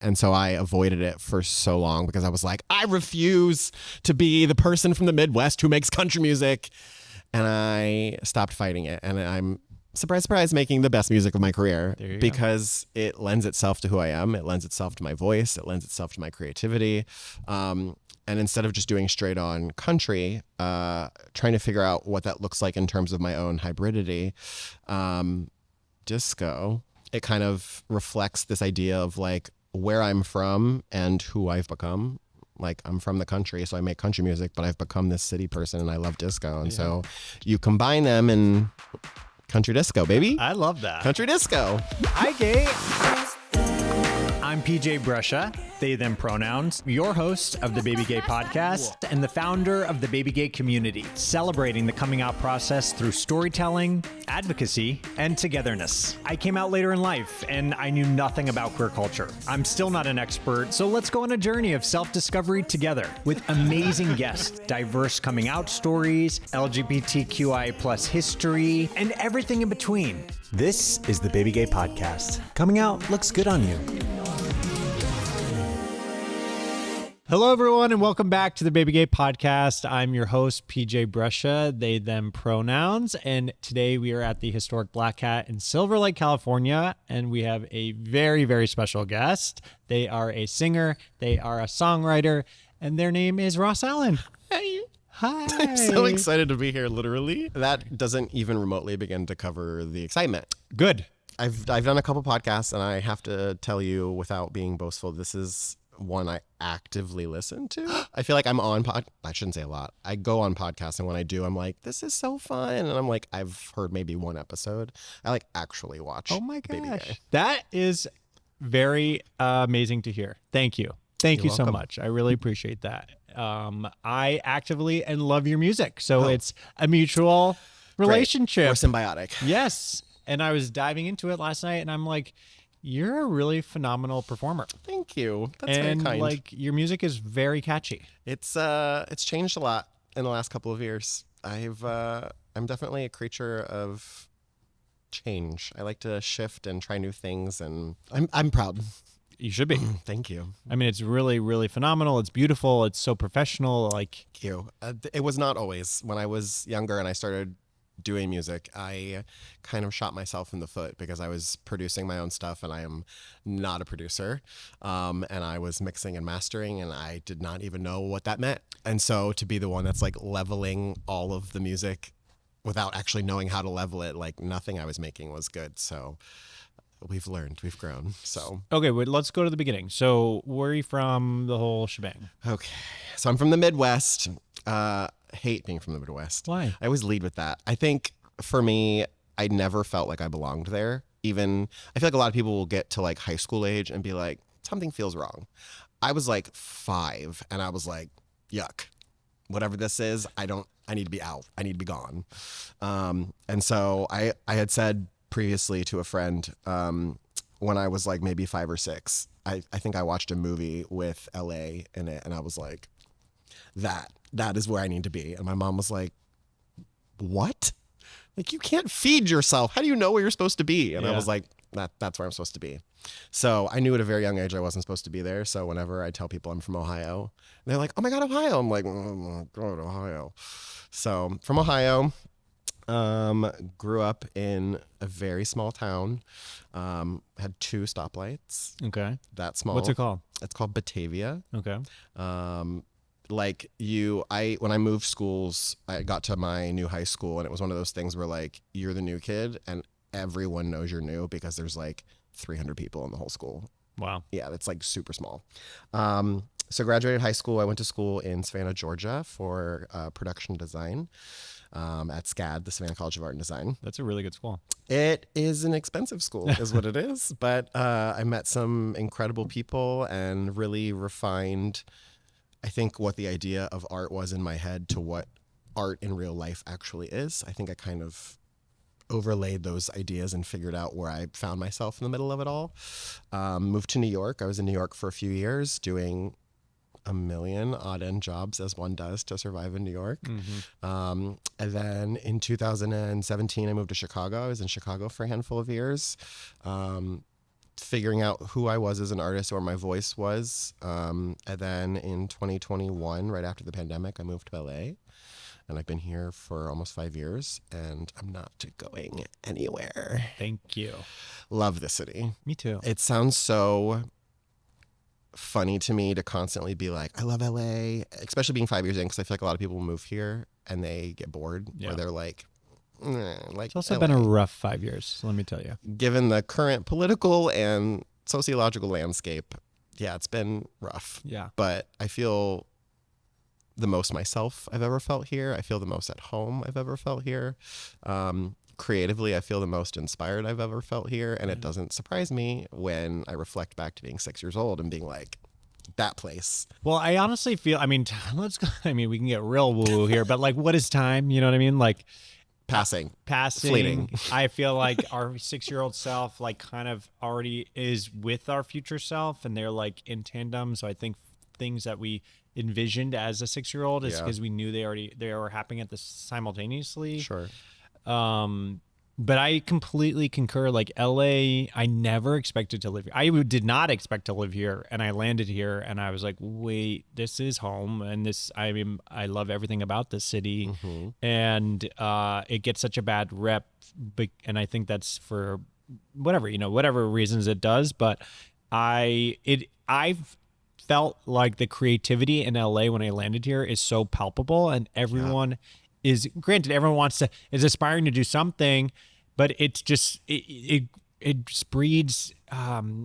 And so I avoided it for so long because I was like, I refuse to be the person from the Midwest who makes country music. And I stopped fighting it. And I'm, surprise, surprise, making the best music of my career because it lends itself to who I am. It lends itself to my voice. It lends itself to my creativity. And instead of just doing straight on country, trying to figure out what that looks like in terms of my own hybridity, disco, it kind of reflects this idea of like where I'm from and who I've become. Like, I'm from the country, so I make country music, but I've become this city person and I love disco. And so you combine them in country disco, baby. I love that. Country disco. Hi, Kate. I'm PJ Brescia, they, them pronouns, your host of the BabyGay Podcast and the founder of the BabyGay community, celebrating the coming out process through storytelling, advocacy, and togetherness. I came out later in life and I knew nothing about queer culture. I'm still not an expert, so let's go on a journey of self-discovery together with amazing guests, diverse coming out stories, LGBTQI plus history, and everything in between. This is the BabyGay Podcast. Coming out looks good on you. Hello, everyone, and welcome back to the BabyGay Podcast. I'm your host, PJ Brescia, they, them pronouns, and today we are at the historic Black Cat in Silver Lake, California, and we have a very, very special guest. They are a singer, they are a songwriter, and their name is Ross Allen. Hey. Hi. I'm so excited to be here, literally. That doesn't even remotely begin to cover the excitement. Good. I've done a couple podcasts, and I have to tell you, without being boastful, this is one I actively listen to. I feel like I'm on I shouldn't say a lot. I go on podcasts, and when I do, I'm like, this is so fun. And I'm like, I've heard maybe one episode. I like actually watch. Oh my gosh. BabyGay. That is very amazing to hear. Thank you. Thank you so much. I really appreciate that. I actively and love your music. So it's a mutual relationship. We're symbiotic. Yes. And I was diving into it last night and I'm like, you're a really phenomenal performer. Thank you. That's very kind. And like your music is very catchy. It's changed a lot in the last couple of years. I'm definitely a creature of change. I like to shift and try new things, and I'm proud. You should be. Thank you. I mean, it's really, really phenomenal. It's beautiful. It's so professional. Like, thank you. It was not always. When I was younger and I started doing music, I kind of shot myself in the foot because I was producing my own stuff and I am not a producer. And I was mixing and mastering and I did not even know what that meant. And so to be the one that's like leveling all of the music without actually knowing how to level it, like nothing I was making was good. So we've learned, we've grown. So okay, well, let's go to the beginning. So where are you from, the whole shebang? Okay, so I'm from the Midwest. Hate being from the Midwest. Why? I always lead with that. I think for me, I never felt like I belonged there. Even I feel like a lot of people will get to like high school age and be like, something feels wrong. I was like 5 and I was like, yuck, whatever this is, I need to be out. I need to be gone. And so I had said previously to a friend, when I was like maybe 5 or 6, I think I watched a movie with LA in it and I was like, that is where I need to be. And my mom was like, what? Like, you can't feed yourself. How do you know where you're supposed to be? And I was like, that's where I'm supposed to be. So I knew at a very young age I wasn't supposed to be there. So whenever I tell people I'm from Ohio, they're like, oh my God, Ohio. I'm like, oh my God, Ohio. So from Ohio, grew up in a very small town, had 2 stoplights. Okay. That small. What's it called? It's called Batavia. Okay. When I moved schools, I got to my new high school and it was one of those things where like, you're the new kid and everyone knows you're new because there's like 300 people in the whole school. Wow. Yeah, that's like super small. So graduated high school. I went to school in Savannah, Georgia for production design at SCAD, the Savannah College of Art and Design. That's a really good school. It is an expensive school is what it is. But I met some incredible people and really refined, I think, what the idea of art was in my head to what art in real life actually is. I think I kind of overlaid those ideas and figured out where I found myself in the middle of it all. Moved to New York. I was in New York for a few years doing a million odd end jobs as one does to survive in New York. Mm-hmm. And then in 2017, I moved to Chicago. I was in Chicago for a handful of years. figuring out who I was as an artist or my voice was. And then in 2021, right after the pandemic, I moved to LA. And I've been here for almost 5 years, and I'm not going anywhere. Thank you. Love the city. Me too. It sounds so funny to me to constantly be like, I love LA, especially being 5 years in, because I feel like a lot of people move here and they get bored, or they're like, it's also LA. been a rough 5 years, let me tell you. Given the current political and sociological landscape, yeah, it's been rough. Yeah. But I feel the most myself I've ever felt here. I feel the most at home I've ever felt here. Creatively, I feel the most inspired I've ever felt here. And it doesn't surprise me when I reflect back to being 6 years old and being like, that place. Well, I honestly feel, I mean, let's go. I mean, we can get real woo here, but like, what is time? You know what I mean? Like, Passing. Fleeting. I feel like our 6-year-old self, like, kind of already is with our future self, and they're like in tandem. So I think things that we envisioned as a 6-year-old is because we knew they were happening at this simultaneously. Sure. But I completely concur. Like, LA, I never expected to live here. I did not expect to live here, and I landed here, and I was like, wait, this is home, and this, I mean, I love everything about this city, and it gets such a bad rep, and I think that's for whatever reasons it does. But I've felt like the creativity in LA when I landed here is so palpable, and everyone is, granted, everyone is aspiring to do something, but it's just, it just breeds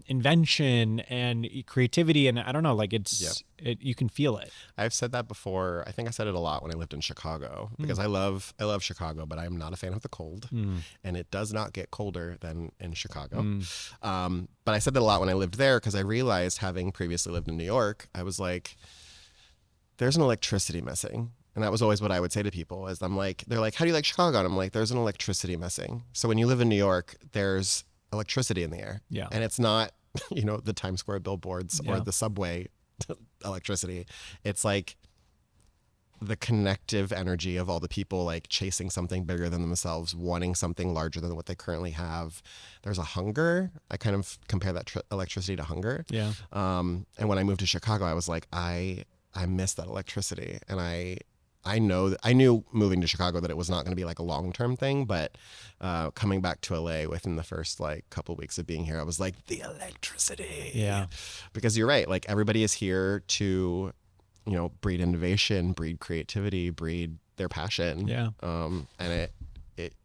invention and creativity, and I don't know, like you can feel it. I've said that before. I think I said it a lot when I lived in Chicago, because I love Chicago, but I'm not a fan of the cold, and it does not get colder than in Chicago. But I said that a lot when I lived there, because I realized, having previously lived in New York, I was like, there's an electricity missing. And that was always what I would say to people, is I'm like, they're like, how do you like Chicago? And I'm like, there's an electricity missing. So when you live in New York, there's electricity in the air. Yeah. And it's not, the Times Square billboards or the subway electricity. It's like the connective energy of all the people like chasing something bigger than themselves, wanting something larger than what they currently have. There's a hunger. I kind of compare that electricity to hunger. Yeah. And when I moved to Chicago, I was like, I miss that electricity. And I knew moving to Chicago that it was not going to be like a long-term thing, but coming back to LA within the first like couple weeks of being here, I was like, the electricity. Yeah. Because you're right. Like, everybody is here to, breed innovation, breed creativity, breed their passion. Yeah. And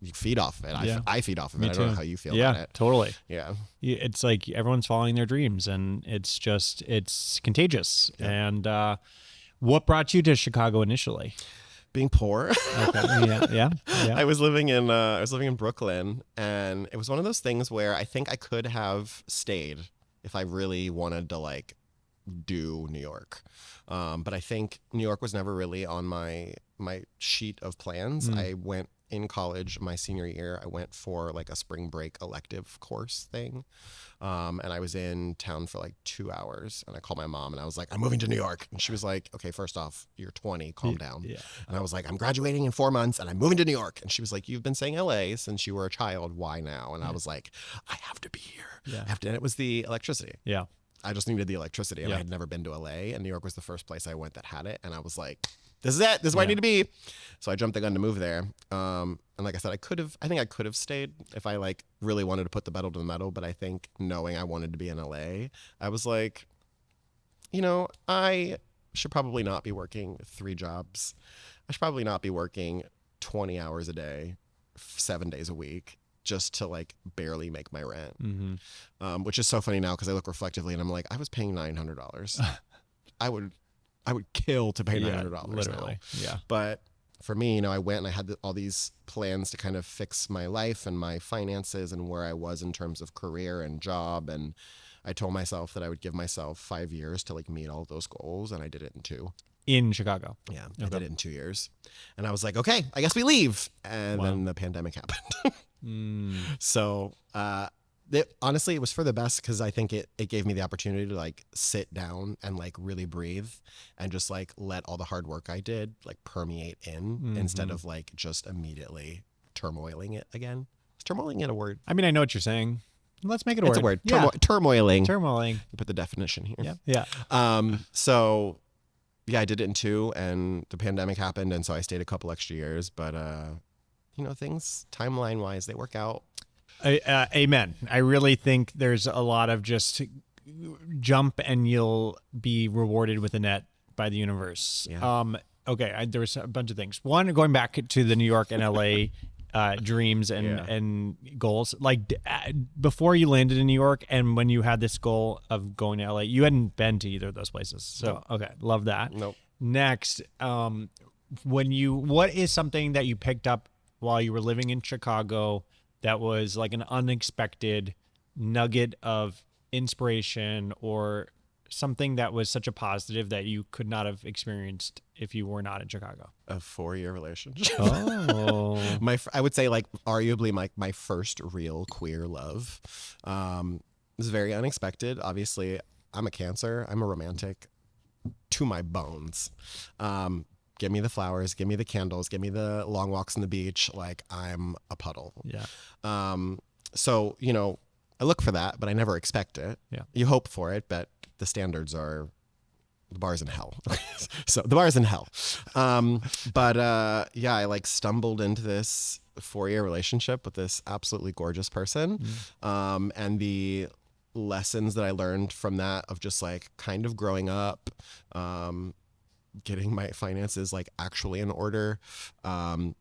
you feed off of it. I feed off of it. I don't know how you feel about it. Totally. Yeah. It's like everyone's following their dreams, and it's contagious. Yeah. And, what brought you to Chicago initially? Being poor. Okay. Yeah. I was living in Brooklyn, and it was one of those things where I think I could have stayed if I really wanted to like do New York. But I think New York was never really on my sheet of plans. I went in college, my senior year, I went for like a spring break elective course thing. And I was in town for like 2 hours, and I called my mom and I was like, I'm moving to New York. And she was like, okay, first off, you're 20, calm down. Yeah. And I was like, I'm graduating in 4 months and I'm moving to New York. And she was like, you've been saying LA since you were a child. Why now? And I was like, I have to be here. Yeah. And it was the electricity. Yeah. I just needed the electricity, and I had never been to LA, and New York was the first place I went that had it. And I was like, this is it. This is where I need to be. So I jumped the gun to move there. And like I said, I think I could have stayed if I like really wanted to put the pedal to the metal. But I think knowing I wanted to be in LA, I was like, I should probably not be working 3 jobs. I should probably not be working 20 hours a day, 7 days a week, just to like barely make my rent. Which is so funny now, because I look reflectively and I'm like, I was paying $900. I would kill to pay $900 literally now. Yeah. But for me, I went and I had all these plans to kind of fix my life and my finances and where I was in terms of career and job. And I told myself that I would give myself 5 years to like meet all of those goals. And I did it in 2. In Chicago. Yeah. Okay. I did it in 2 years. And I was like, okay, I guess we leave. And then the pandemic happened. So, honestly, it was for the best, because I think it gave me the opportunity to like sit down and like really breathe and just like let all the hard work I did like permeate in, instead of like just immediately turmoiling it again. Is turmoiling it a word? I mean, I know what you're saying. Let's make it a It's word. a word. Yeah. Turmoiling. Turmoiling. Put the definition here. Yeah. So yeah, I did it in 2 and the pandemic happened. And so I stayed a couple extra years, but things timeline wise, they work out. Amen. I really think there's a lot of just jump and you'll be rewarded with a net by the universe. Yeah. Okay. There was a bunch of things. One, going back to the New York and LA dreams and goals, like before you landed in New York and when you had this goal of going to LA, you hadn't been to either of those places. So, okay. Love that. Nope. Next, what is something that you picked up while you were living in Chicago that was like an unexpected nugget of inspiration or something that was such a positive that you could not have experienced if you were not in Chicago? A 4-year relationship. Oh. I would say like arguably my first real queer love. It was very unexpected. Obviously, I'm a Cancer. I'm a romantic to my bones. Give me the flowers, give me the candles, give me the long walks on the beach. Like I'm a puddle. Yeah. So, I look for that, but I never expect it. Yeah. You hope for it, but the standards are the bar's in hell. So the bar's in hell. Yeah, I like stumbled into this 4-year relationship with this absolutely gorgeous person. And the lessons that I learned from that of just like kind of growing up, getting my finances like actually in order,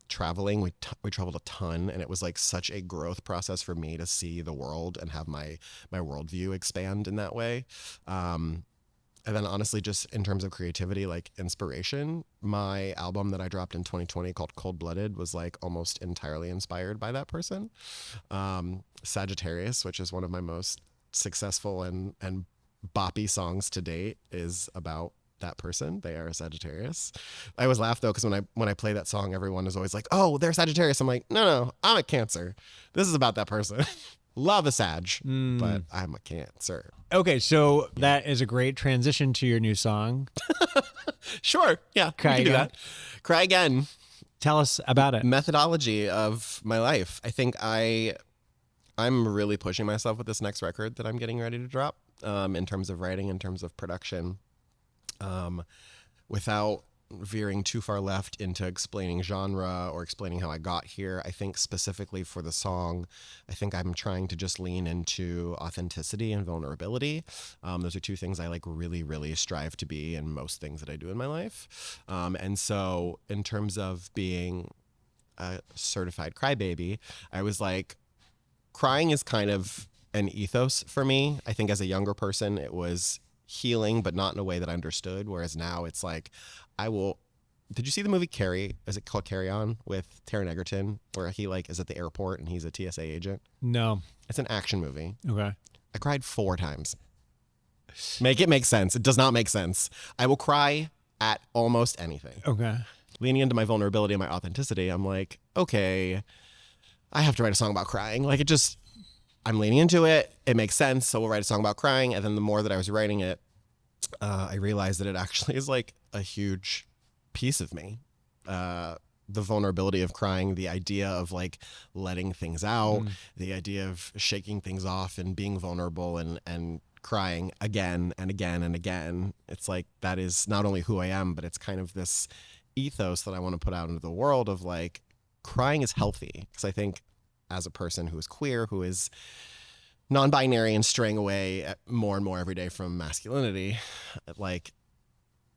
traveling. We traveled a ton, and it was like such a growth process for me to see the world and have my worldview expand in that way. And then honestly, just in terms of creativity, like inspiration, my album that I dropped in 2020 called Cold Blooded was like almost entirely inspired by that person. Sagittarius, which is one of my most successful and boppy songs to date, is about that person. They are a Sagittarius. I always laugh though, because when I play that song, everyone is always like, "Oh, they're Sagittarius." I'm like, no, I'm a Cancer. This is about that person. Love a Sag, but I'm a Cancer. Okay, so that is a great transition to your new song. Sure. Yeah. Cry we can do Again. that. Cry Again. Tell us about it. Methodology of my life. I think I'm really pushing myself with this next record that I'm getting ready to drop, in terms of writing, in terms of production. Without veering too far left into explaining genre or explaining how I got here, I think specifically for the song, I think I'm trying to just lean into authenticity and vulnerability. Those are 2 things I like really, really strive to be in most things that I do in my life. And so in terms of being a certified crybaby, I was like, crying is kind of an ethos for me. I think as a younger person, it was healing, but not in a way that I understood. Whereas now it's like, did you see the movie Carrie? Is it called Carry On with Taron Egerton, where he like is at the airport and he's a TSA agent? No. It's an action movie. Okay. I cried 4 times. Make it make sense. It does not make sense. I will cry at almost anything. Okay. Leaning into my vulnerability and my authenticity, I'm like, okay, I have to write a song about crying. Like I'm leaning into it. It makes sense. So we'll write a song about crying. And then the more that I was writing it, I realized that it actually is like a huge piece of me. The vulnerability of crying, the idea of like letting things out, the idea of shaking things off and being vulnerable and crying again and again and again. It's like, that is not only who I am, but it's kind of this ethos that I want to put out into the world of like, crying is healthy. Because I think as a person who is queer, who is non-binary and straying away more and more every day from masculinity, like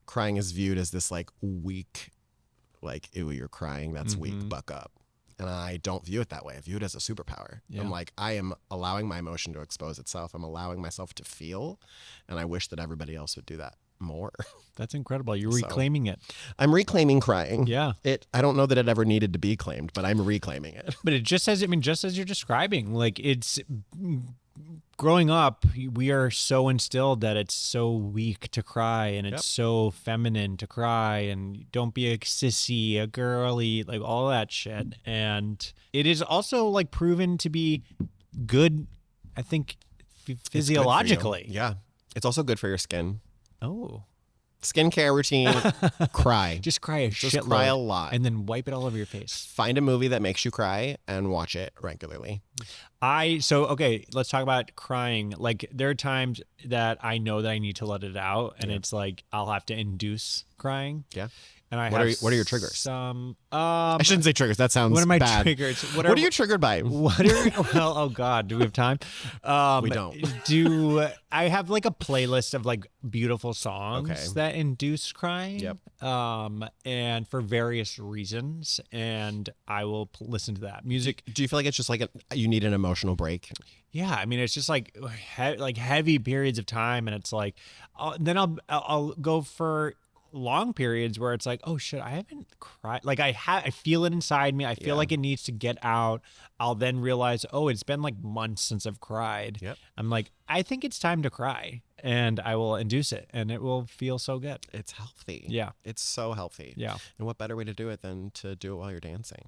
crying is viewed as this like weak, like, ew, you're crying, that's weak, buck up. And I don't view it that way. I view it as a superpower. Yeah. I'm like, I am allowing my emotion to expose itself. I'm allowing myself to feel. And I wish that everybody else would do that more. That's incredible. You're reclaiming it. I'm reclaiming crying. Yeah. I don't know that it ever needed to be claimed, but I'm reclaiming it. But it just says, just as you're describing, like it's growing up, we are so instilled that it's so weak to cry and it's so feminine to cry and don't be a sissy, a girly, like all that shit. And it is also like proven to be good, I think, physiologically. Yeah. It's also good for your skin. Oh. Skincare routine, cry. Just cry a Just cry a lot. And then wipe it all over your face. Find a movie that makes you cry and watch it regularly. Okay, let's talk about crying. Like there are times that I know that I need to let it out, and it's like I'll have to induce crying. Yeah. And I What have are your triggers? Some I shouldn't say triggers. That sounds what are my bad. triggers? What are you triggered by? Well, oh God, do we have time? We don't. Do I have like a playlist of like beautiful songs Okay. that induce crying? Yep. And for various reasons, and I will listen to that music. Do you feel like it's just like you need an emotional break? Yeah, I mean, it's just like like heavy periods of time, and it's like, then I'll go for long periods where it's like, oh shit, I haven't cried. Like I feel it inside me. I feel like it needs to get out. I'll then realize, oh, it's been like months since I've cried. Yep. I'm like, I think it's time to cry, and I will induce it, and it will feel so good. It's healthy. Yeah. It's so healthy. Yeah. And what better way to do it than to do it while you're dancing?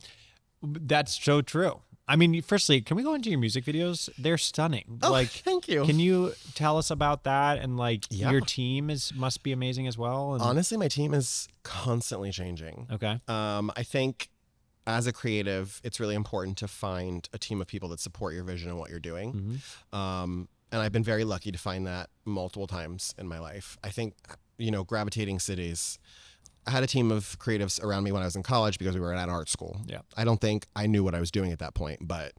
That's so true. I mean, firstly, can we go into your music videos? They're stunning. Oh, like, thank you. Can you tell us about that? And like, Yeah. your team must be amazing as well. And, Honestly, my team is constantly changing. okay. I think as a creative, it's really important to find a team of people that support your vision and what you're doing. Mm-hmm. And I've been very lucky to find that multiple times in my life. I think, gravitating cities. I had a team of creatives around me when I was in college because we were at art school. Yeah. I don't think I knew what I was doing at that point, but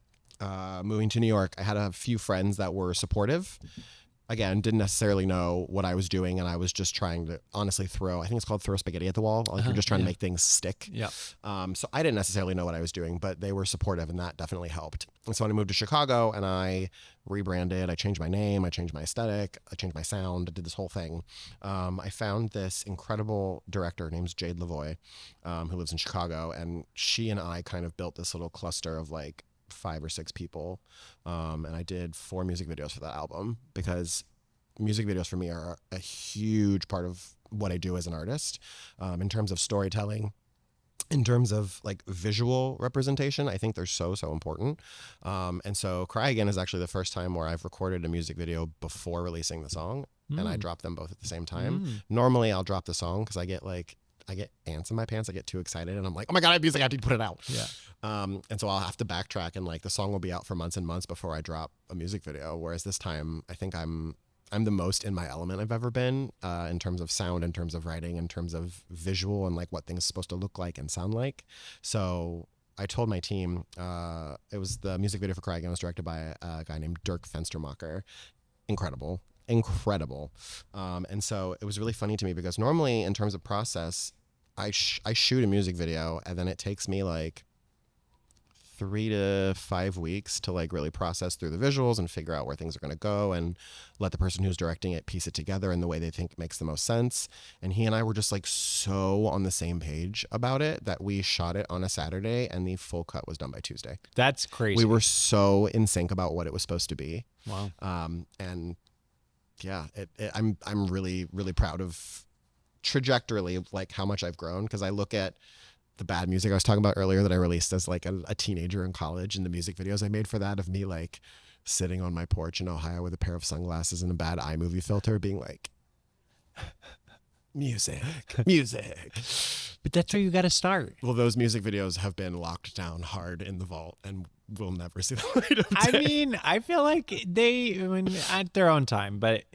moving to New York, I had a few friends that were supportive. Again, didn't necessarily know what I was doing, and I was just trying to honestly I think it's called throw spaghetti at the wall. Like you're just trying to make things stick. Yeah. So I didn't necessarily know what I was doing, but they were supportive, and that definitely helped. And so when I moved to Chicago and I rebranded, I changed my name, I changed my aesthetic, I changed my sound, I did this whole thing. I found this incredible director named Jade Lavoie, who lives in Chicago, and she and I kind of built this little cluster of like 5 or 6 people, and I did 4 music videos for that album because music videos for me are a huge part of what I do as an artist, in terms of storytelling, in terms of like visual representation. I think they're so important. And so Cry Again is actually the first time where I've recorded a music video before releasing the song, and I drop them both at the same time. Normally I'll drop the song because I get ants in my pants. I get too excited and I'm like, oh my God, I have music, I need to put it out. Yeah. And so I'll have to backtrack, and like the song will be out for months and months before I drop a music video. Whereas this time, I think I'm the most in my element I've ever been, in terms of sound, in terms of writing, in terms of visual, and like what things are supposed to look like and sound like. So I told my team, it was the music video for Cry Again was directed by a guy named Dirk Fenstermacher. Incredible. And so it was really funny to me because normally in terms of process, I shoot a music video and then it takes me like 3 to 5 weeks to like really process through the visuals and figure out where things are going to go and let the person who's directing it piece it together in the way they think makes the most sense. And he and I were just like so on the same page about it that we shot it on a Saturday and the full cut was done by Tuesday. That's crazy. We were so in sync about what it was supposed to be. Wow. And yeah, I'm really, really proud of trajectorily of like how much I've grown, because I look at the bad music I was talking about earlier that I released as like a teenager in college, and the music videos I made for that of me like sitting on my porch in Ohio with a pair of sunglasses and a bad iMovie filter being like, music. But that's where you got to start. Well, those music videos have been locked down hard in the vault and will never see the light of day. I mean, I feel like at their own time, but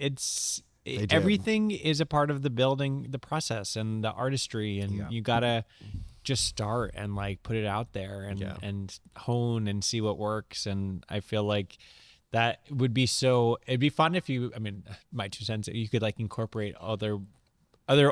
everything is a part of the building, the process and the artistry, and you gotta just start and like put it out there and hone and see what works. And I feel like that would be it'd be fun if my 2 cents, you could like incorporate other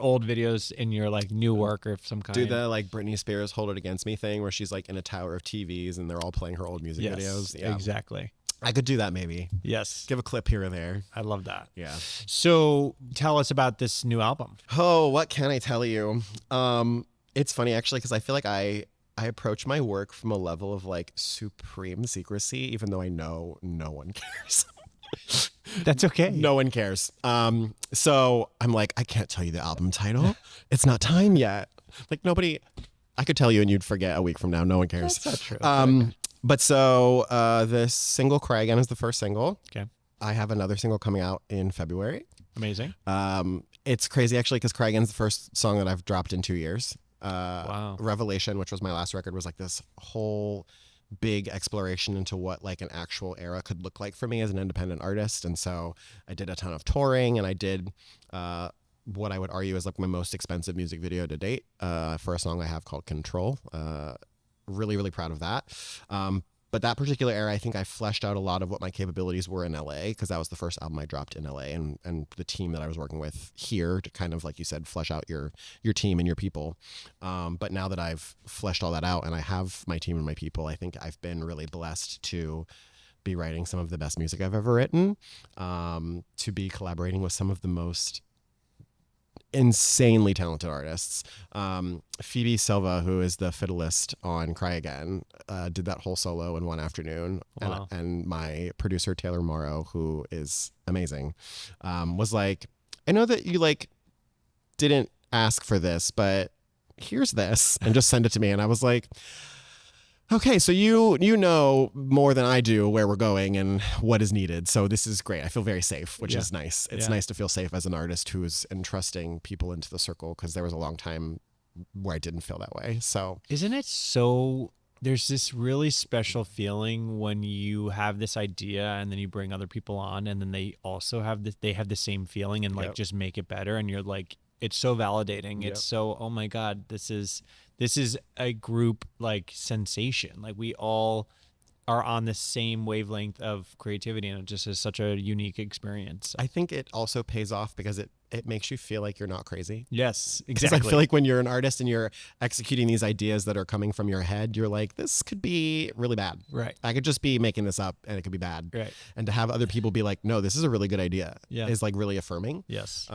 old videos in your like new work or some kind. Do the like Britney Spears Hold It Against Me thing where she's like in a tower of TVs and they're all playing her old music videos. Yeah, exactly. I could do that maybe. Yes. Give a clip here or there. I love that. Yeah. So tell us about this new album. Oh, what can I tell you? It's funny actually, because I feel like I approach my work from a level of like supreme secrecy, even though I know no one cares. That's okay. No one cares. So I'm like, I can't tell you the album title. It's not time yet. Like nobody, I could tell you and you'd forget a week from now. No one cares. That's not true. But so this single, Cry Again, is the first single. Okay. I have another single coming out in February. Amazing. It's crazy actually, because Cry Again is the first song that I've dropped in 2 years. Wow. Revelation, which was my last record, was like this whole big exploration into what like an actual era could look like for me as an independent artist. And so I did a ton of touring, and I did what I would argue is like my most expensive music video to date for a song I have called Control. Really, really proud of that. But that particular era, I think I fleshed out a lot of what my capabilities were in LA, because that was the first album I dropped in LA, and the team that I was working with here to kind of, like you said, flesh out your team and your people. But now that I've fleshed all that out and I have my team and my people, I think I've been really blessed to be writing some of the best music I've ever written, to be collaborating with some of the most insanely talented artists. Phoebe Silva, who is the fiddleist on Cry Again, did that whole solo in one afternoon. Wow. And my producer Taylor Morrow, who is amazing, was like, I know that you like didn't ask for this, but here's this, and just send it to me. And I was like, okay, so you know more than I do where we're going and what is needed. So this is great. I feel very safe, which is nice. It's nice to feel safe as an artist who is entrusting people into the circle, because there was a long time where I didn't feel that way. So Isn't it so, there's this really special feeling when you have this idea and then you bring other people on, and then they also have this, they have the same feeling and like just make it better. And you're like, it's so validating. It's so, oh my God, this is a group like sensation. Like we all are on the same wavelength of creativity, and it just is such a unique experience. I think it also pays off because it makes you feel like you're not crazy. Yes, Because exactly. I feel like when you're an artist and you're executing these ideas that are coming from your head, you're like, this could be really bad. Right. I could just be making this up and it could be bad. Right. And to have other people be like, no, this is a really good idea, is like really affirming. Yes.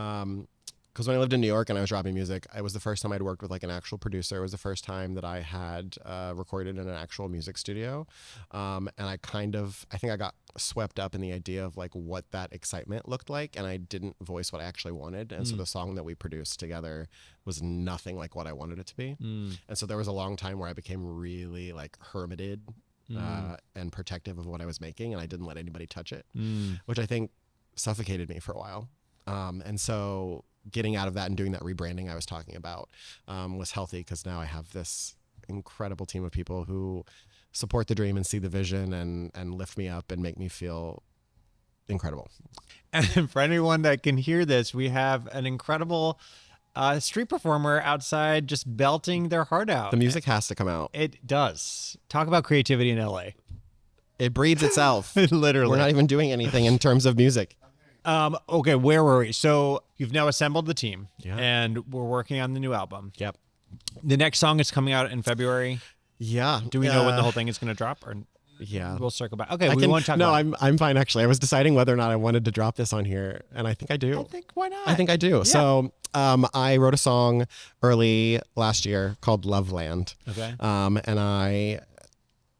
Because when I lived in New York and I was dropping music, it was the first time I'd worked with like an actual producer. It was the first time that I had recorded in an actual music studio. And I think I got swept up in the idea of like what that excitement looked like, and I didn't voice what I actually wanted. And so the song that we produced together was nothing like what I wanted it to be. And so there was a long time where I became really like hermited and protective of what I was making, and I didn't let anybody touch it, which I think suffocated me for a while. And so getting out of that and doing that rebranding I was talking about was healthy, because now I have this incredible team of people who support the dream and see the vision and lift me up and make me feel incredible. And for anyone that can hear this, we have an incredible street performer outside just belting their heart out. The music has to come out. It does. Talk about creativity in LA. It breeds itself. Literally. We're not even doing anything in terms of music. Okay, where were we? So you've now assembled the team, Yeah. and we're working on the new album. Yep. The next song is coming out in February. Yeah. Do we know when the whole thing is going to drop? Or Yeah. we'll circle back. Okay, we won't talk about it. I'm fine actually. I was deciding whether or not I wanted to drop this on here, and I think I do. I think, why not? I think I do. So I wrote a song early last year called Loveland. Okay. And I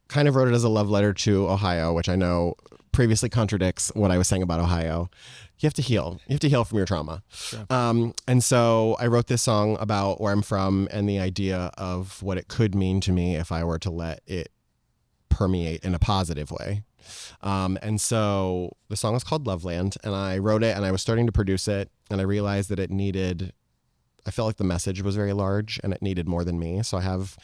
kind of wrote it as a love letter to Ohio, which I know previously contradicts what I was saying about Ohio. You have to heal. You have to heal from your trauma. Sure. And so I wrote this song about where I'm from and the idea of what it could mean to me if I were to let it permeate in a positive way. And so the song is called Loveland, and I wrote it and I was starting to produce it, and I realized that I felt like the message was very large and it needed more than me. So I have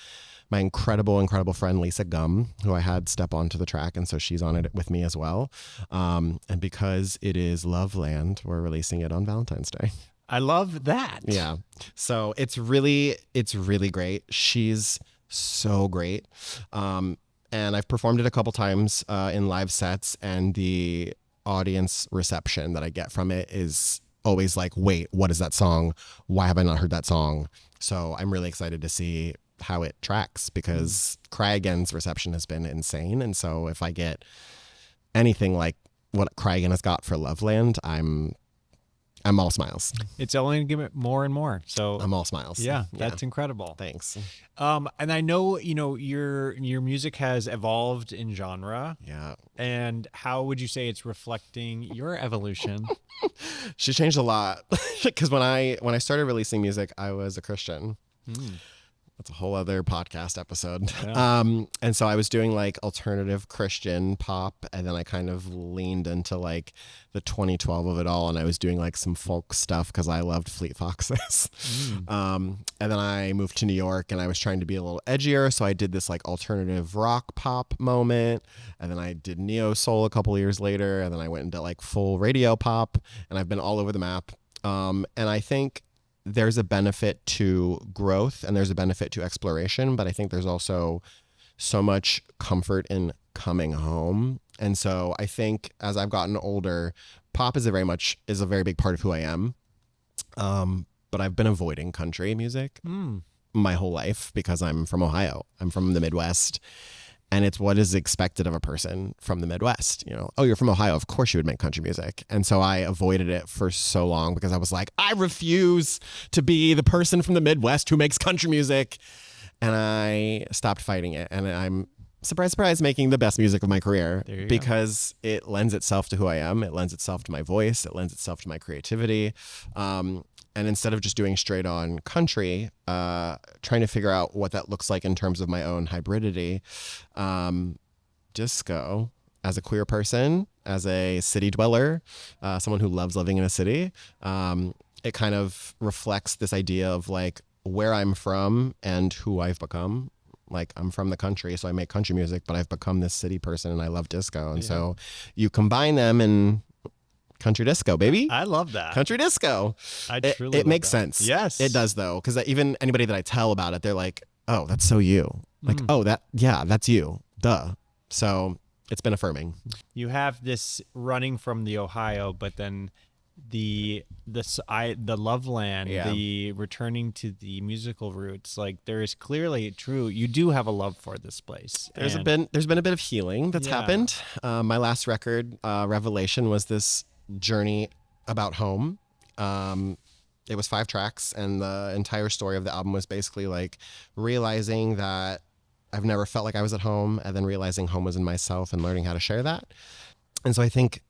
my incredible friend Lisa Gum, who I had step onto the track, and so she's on it with me as well. And because it is Loveland, we're releasing it on Valentine's Day. I love that. Yeah. So it's really great. She's so great. And I've performed it a couple times in live sets, and the audience reception that I get from it is always like, wait, what is that song? Why have I not heard that song? So I'm really excited to see how it tracks, because Cry Again's reception has been insane. And so if I get anything like what Cry Again has got for Loveland, I'm all smiles. It's only going to give it more and more. So I'm all smiles. yeah, that's incredible. Thanks. And I know, your music has evolved in genre. Yeah. And how would you say it's reflecting your evolution? She's changed a lot, because when I started releasing music, I was a Christian. That's a whole other podcast episode. Yeah. And so I was doing like alternative Christian pop, and then I kind of leaned into like the 2012 of it all, and I was doing like some folk stuff because I loved Fleet Foxes. And then I moved to New York, and I was trying to be a little edgier, so I did this like alternative rock pop moment, and then I did neo soul a couple years later, and then I went into like full radio pop, and I've been all over the map. And I think there's a benefit to growth and there's a benefit to exploration, but I think there's also so much comfort in coming home. And so I think as I've gotten older, pop is a very big part of who I am. But I've been avoiding country music my whole life because I'm from Ohio. I'm from the Midwest. And it's what is expected of a person from the Midwest. You know, oh, you're from Ohio. Of course you would make country music. And so I avoided it for so long because I was like, I refuse to be the person from the Midwest who makes country music. And I stopped fighting it. And I'm, surprise, surprise, making the best music of my career because it lends itself to who I am. It lends itself to my voice. It lends itself to my creativity. And instead of just doing straight on country, trying to figure out what that looks like in terms of my own hybridity, disco as a queer person, as a city dweller, someone who loves living in a city, it kind of reflects this idea of like where I'm from and who I've become. Like I'm from the country, so I make country music, but I've become this city person and I love disco. And so you combine them and country disco, baby. I love that. Country disco. It makes sense. Yes. It does though. Because even anybody that I tell about it, they're like, oh, that's so you. Like, oh, that's you. Duh. So it's been affirming. You have this running from the Ohio, but then the Loveland, the returning to the musical roots, like there is clearly you do have a love for this place. There's been a bit of healing that's happened. My last record, Revelation, was this journey about home. It was 5 tracks, and the entire story of the album was basically like realizing that I've never felt like I was at home, and then realizing home was in myself and learning how to share that. And so I think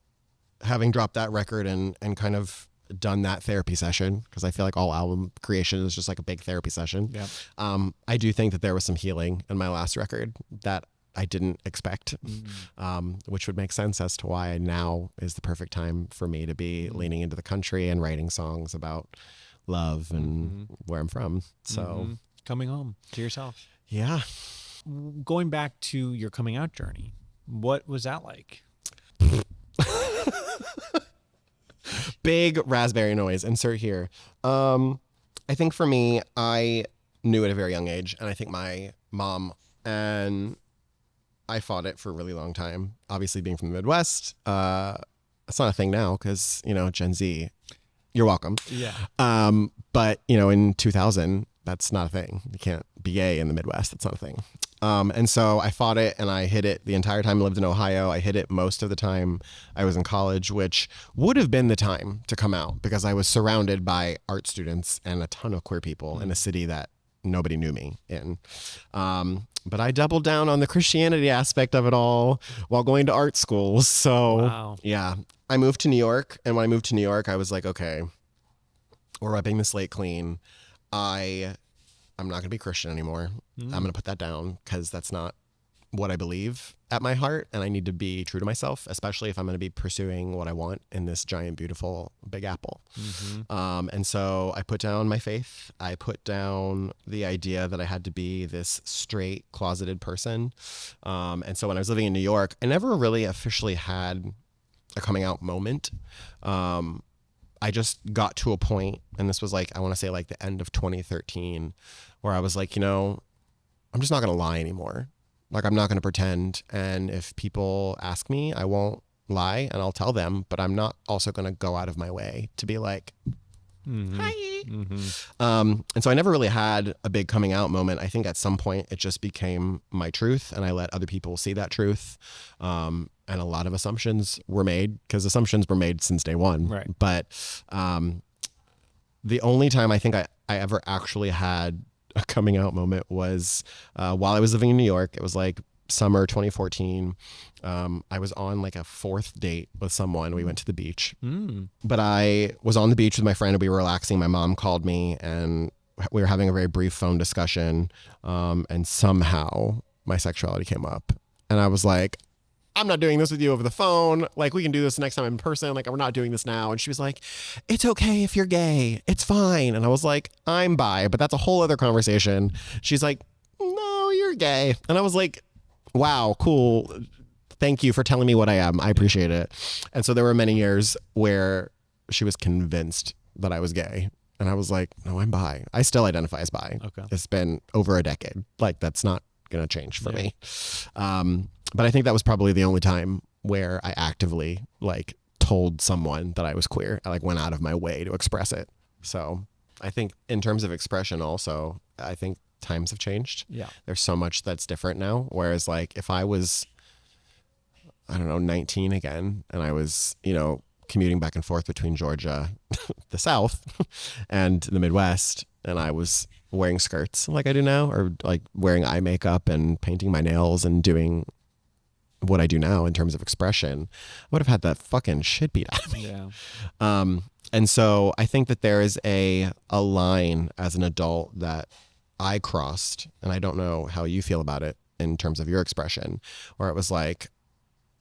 having dropped that record and kind of done that therapy session, because I feel like all album creation is just like a big therapy session. I do think that there was some healing in my last record that I didn't expect, which would make sense as to why now is the perfect time for me to be leaning into the country and writing songs about love and where I'm from. So coming home to yourself. Yeah. Going back to your coming out journey, what was that like? Big raspberry noise, insert here. I think for me, I knew at a very young age, and I think my mom and I fought it for a really long time. Obviously, being from the Midwest, it's not a thing now because, you know, Gen Z, you're welcome. Yeah. But, you know, in 2000, that's not a thing. You can't be gay in the Midwest. That's not a thing. And so I fought it, and I hid it the entire time I lived in Ohio. I hid it most of the time I was in college, which would have been the time to come out because I was surrounded by art students and a ton of queer people in a city that nobody knew me in. But I doubled down on the Christianity aspect of it all while going to art school. So yeah, I moved to New York. And when I moved to New York, I was like, okay, we're wiping the slate clean. I'm not going to be Christian anymore. I'm going to put that down because that's not what I believe at my heart. And I need to be true to myself, especially if I'm going to be pursuing what I want in this giant, beautiful Big Apple. And so I put down my faith. I put down the idea that I had to be this straight, closeted person. And so when I was living in New York, I never really officially had a coming out moment. I just got to a point, and this was like, I want to say like the end of 2013, where I was like, you know, I'm just not going to lie anymore. Like, I'm not going to pretend. And if people ask me, I won't lie and I'll tell them, but I'm not also going to go out of my way to be like, hi. And so I never really had a big coming out moment. I think at some point it just became my truth, and I let other people see that truth. And a lot of assumptions were made because assumptions were made since day one. Right. But the only time I think I ever actually had a coming out moment was while I was living in New York. It was like summer 2014. I was on like a 4th date with someone. We went to the beach. But I was on the beach with my friend and we were relaxing. My mom called me and we were having a very brief phone discussion, and somehow my sexuality came up, and I was like, I'm not doing this with you over the phone. Like, we can do this next time in person. Like, we're not doing this now. And she was like, it's okay if you're gay. It's fine. And I was like, I'm bi, but that's a whole other conversation. She's like, no, you're gay. And I was like, wow, cool. Thank you for telling me what I am. I appreciate it. And so there were many years where she was convinced that I was gay. And I was like, no, I'm bi. I still identify as bi. Okay. It's been over a decade. Like, that's not going to change for me. But I think that was probably the only time where I actively like told someone that I was queer. I like went out of my way to express it. So I think in terms of expression also, I think times have changed. Yeah. There's so much that's different now. Whereas like if I was, I don't know, 19 again, and I was, you know, commuting back and forth between Georgia, the South, and the Midwest, and I was wearing skirts like I do now, or like wearing eye makeup and painting my nails and doing what I do now in terms of expression, I would have had that fucking shit beat out of me. Yeah. And so I think that there is a line as an adult that I crossed, and I don't know how you feel about it in terms of your expression, where it was like,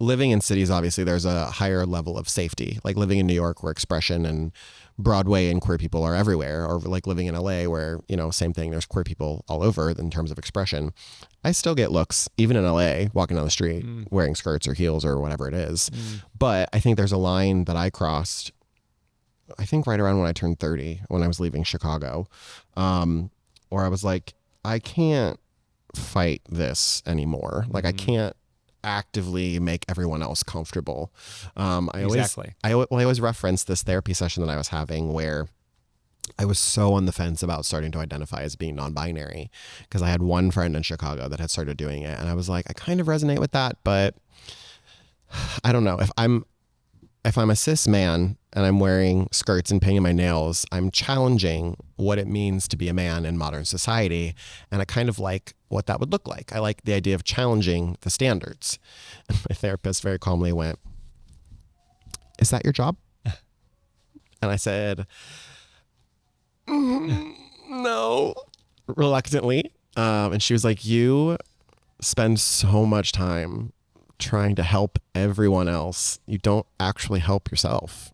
living in cities, obviously there's a higher level of safety, like living in New York where expression and Broadway and queer people are everywhere, or like living in LA where, you know, same thing, there's queer people all over in terms of expression. I still get looks, even in LA, walking down the street, wearing skirts or heels or whatever it is. But I think there's a line that I crossed, I think right around when I turned 30, when I was leaving Chicago, where I was like, I can't fight this anymore. Like I can't actively make everyone else comfortable. I always reference this therapy session that I was having where I was so on the fence about starting to identify as being non-binary, because I had one friend in Chicago that had started doing it, and I was like, I kind of resonate with that, but I don't know if I'm a cis man and I'm wearing skirts and painting my nails, I'm challenging what it means to be a man in modern society. And I kind of like what that would look like. I like the idea of challenging the standards. And my therapist very calmly went, is that your job? And I said, no, reluctantly. And she was like, you spend so much time trying to help everyone else. You don't actually help yourself.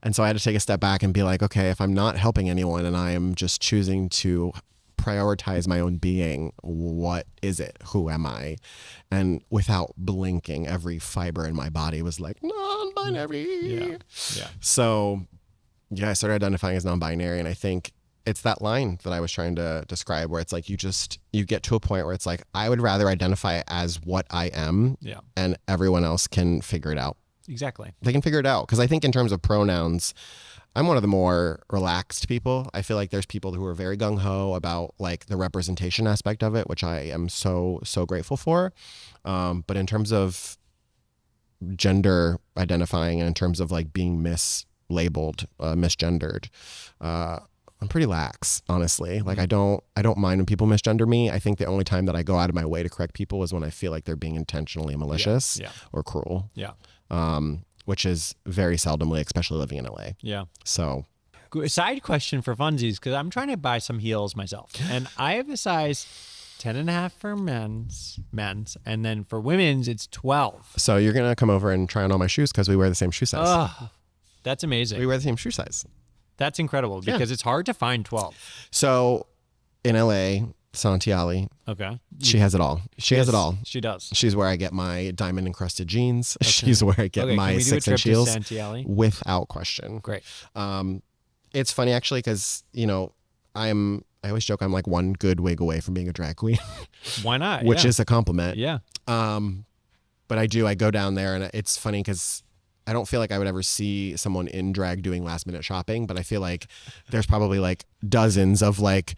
And so I had to take a step back and be like, okay, if I'm not helping anyone and I am just choosing to prioritize my own being, what is it? Who am I? And without blinking, every fiber in my body was like, non-binary. Yeah. So yeah, I started identifying as non-binary, and I think it's that line that I was trying to describe where it's like you get to a point where it's like, I would rather identify as what I am, and everyone else can figure it out. Exactly. They can figure it out. Because I think in terms of pronouns, I'm one of the more relaxed people. I feel like there's people who are very gung-ho about like the representation aspect of it, which I am so grateful for. But in terms of gender identifying and in terms of like being mislabeled, misgendered, I'm pretty lax, honestly. Like I don't mind when people misgender me. I think the only time that I go out of my way to correct people is when I feel like they're being intentionally malicious or cruel. Yeah. Which is very seldomly, especially living in LA. Yeah. So, side question for funsies, because I'm trying to buy some heels myself, and I have a size 10.5 for men's, and then for women's it's 12. So you're gonna come over and try on all my shoes because we wear the same shoe size. Oh, that's amazing. We wear the same shoe size. That's incredible because it's hard to find 12. So in LA, Santiali. Okay. She has it all. She has it all. She does. She's where I get my diamond encrusted jeans. Okay. She's where I get my 6-inch heels. Santiali? Without question. Great. It's funny actually because, you know, I always joke I'm like one good wig away from being a drag queen. Why not? Which is a compliment. Yeah. But I go down there, and it's funny because I don't feel like I would ever see someone in drag doing last minute shopping, but I feel like there's probably like dozens of like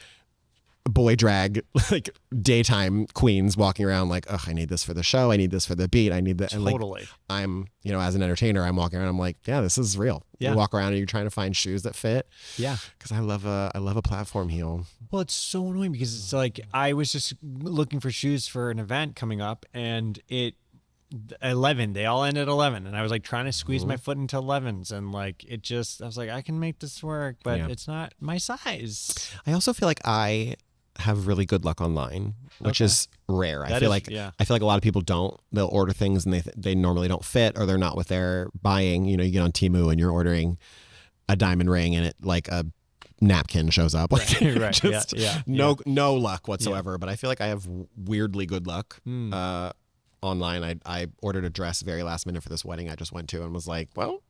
boy drag, like daytime queens walking around like, ugh, I need this for the show. I need this for the beat. I need that. Totally. And like, I'm, you know, as an entertainer, I'm walking around. I'm like, yeah, this is real. Yeah. You walk around and you're trying to find shoes that fit. Yeah. Cause I love a platform heel. Well, it's so annoying because it's like, I was just looking for shoes for an event coming up, and 11. They all end at 11, and I was like trying to squeeze my foot into 11s, and like I was like, I can make this work, but it's not my size. I also feel like I have really good luck online, which is rare. I feel like a lot of people don't. They'll order things and they normally don't fit, or they're not what they're buying. You know, you get on Temu and you're ordering a diamond ring and it like a napkin shows up. Like, just no luck whatsoever. But I feel like I have weirdly good luck. Online, I ordered a dress very last minute for this wedding I just went to, and was like, well,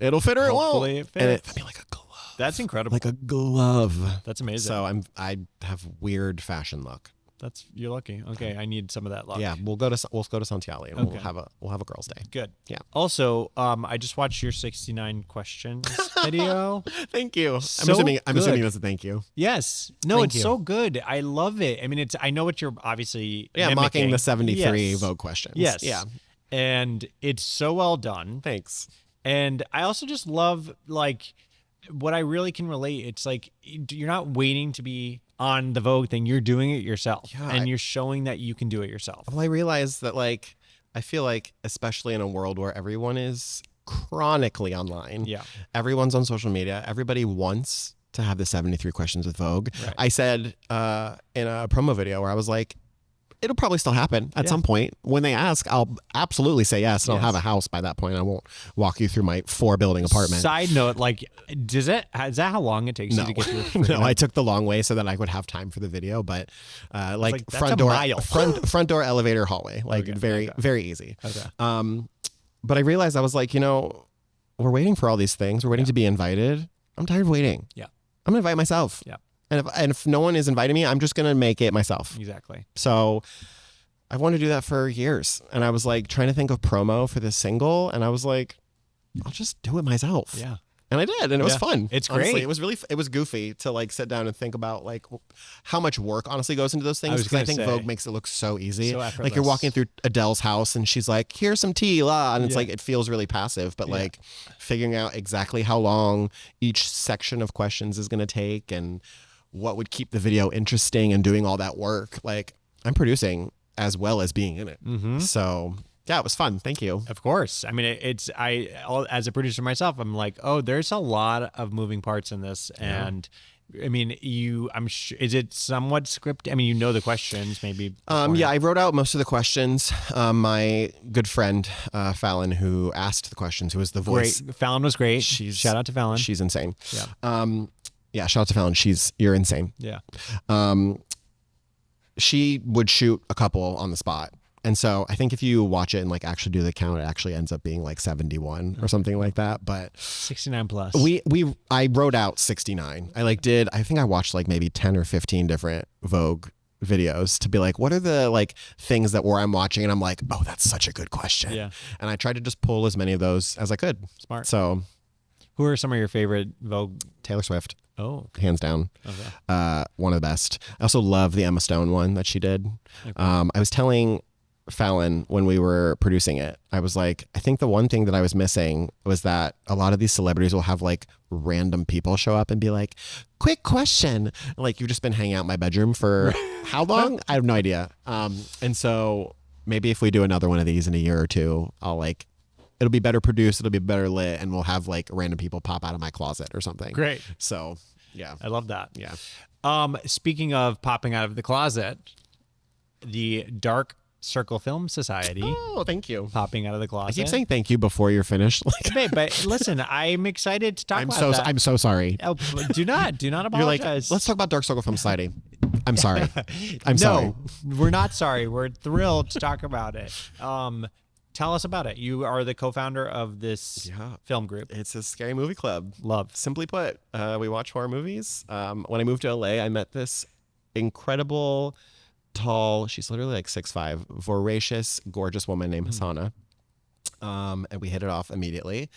it'll fit or it won't. Hopefully it fits. And it fit me like a glove. That's incredible. Like a glove. That's amazing. So I have weird fashion luck. You're lucky. Okay, I need some of that luck. Yeah, we'll go to Santiali and we'll have a girls' day. Good. Yeah. Also, I just watched your 69 questions video. Thank you. So I'm assuming that's a thank you. Yes. No, Thank it's you. so good. I love it. I mean, I know what you're obviously mocking the 73 yes. Vogue questions. Yes. Yeah. And it's so well done. Thanks. And I also just love like what I really can relate. It's like you're not waiting to be on the Vogue thing. You're doing it yourself, and you're showing that you can do it yourself. Well, I realize that like I feel like especially in a world where everyone is chronically online. Yeah. Everyone's on social media. Everybody wants to have the 73 questions with Vogue. Right. I said in a promo video where I was like, it'll probably still happen at some point. When they ask, I'll absolutely say yes, and I'll have a house by that point. I won't walk you through my 4-building apartment. Side note, like, is that how long it takes you to get through? No, I took the long way so that I would have time for the video, but like front door, front door, elevator, hallway, like very easy. Okay. But I realized I was like, we're waiting for all these things. We're waiting to be invited. I'm tired of waiting. Yeah. I'm gonna invite myself. Yeah. And if no one is inviting me, I'm just going to make it myself. Exactly. So I've wanted to do that for years. And I was like trying to think of promo for this single. And I was like, I'll just do it myself. Yeah. And I did. And it was fun. It's honestly. great. It was goofy to like sit down and think about like how much work honestly goes into those things. Because I think Vogue makes it look so easy. So effortless. Like you're walking through Adele's house and she's like, here's some tea, la. And it's like, it feels really passive. But like figuring out exactly how long each section of questions is going to take and what would keep the video interesting and doing all that work. Like I'm producing as well as being in it. Mm-hmm. So yeah, it was fun. Thank you. Of course. I mean, as a producer myself, I'm like, oh, there's a lot of moving parts in this. Yeah. And I mean, I'm sure, is it somewhat scripted? I mean, the questions maybe. Yeah, I wrote out most of the questions. My good friend, Fallon, who asked the questions, who was the voice. Great. Fallon was great. Shout out to Fallon. She's insane. Yeah. Yeah, shout out to Fallon. You're insane. Yeah. She would shoot a couple on the spot. And so I think if you watch it and like actually do the count, it actually ends up being like 71 or something like that. But 69 plus. I wrote out 69. I think I watched like maybe 10 or 15 different Vogue videos to be like, what are the like things where I'm watching and I'm like, oh, that's such a good question. Yeah. And I tried to just pull as many of those as I could. Smart. So who are some of your favorite Vogue? Taylor Swift. Oh, hands down. Okay. One of the best. I also love the Emma Stone one that she did. Okay. I was telling Fallon when we were producing it, I was like, I think the one thing that I was missing was that a lot of these celebrities will have like random people show up and be like, quick question. Like, you've just been hanging out in my bedroom for how long? I have no idea. And so maybe if we do another one of these in a year or two, it'll be better produced, it'll be better lit, and we'll have like random people pop out of my closet or something. Great. So yeah. I love that. Yeah. Speaking of popping out of the closet, the Dark Circle Film Society. Oh, thank you. Popping out of the closet. I keep saying thank you before you're finished. Babe, but listen, I'm excited to talk about that. I'm so sorry. Oh, do not apologize. You're like, let's talk about Dark Circle Film Society. I'm sorry. I'm sorry. No, we're not sorry. We're thrilled to talk about it. Tell us about it. You are the co-founder of this film group. It's a scary movie club. Love. Simply put, we watch horror movies. When I moved to LA, I met this incredible, tall, she's literally like 6'5", voracious, gorgeous woman named Hasana. And we hit it off immediately.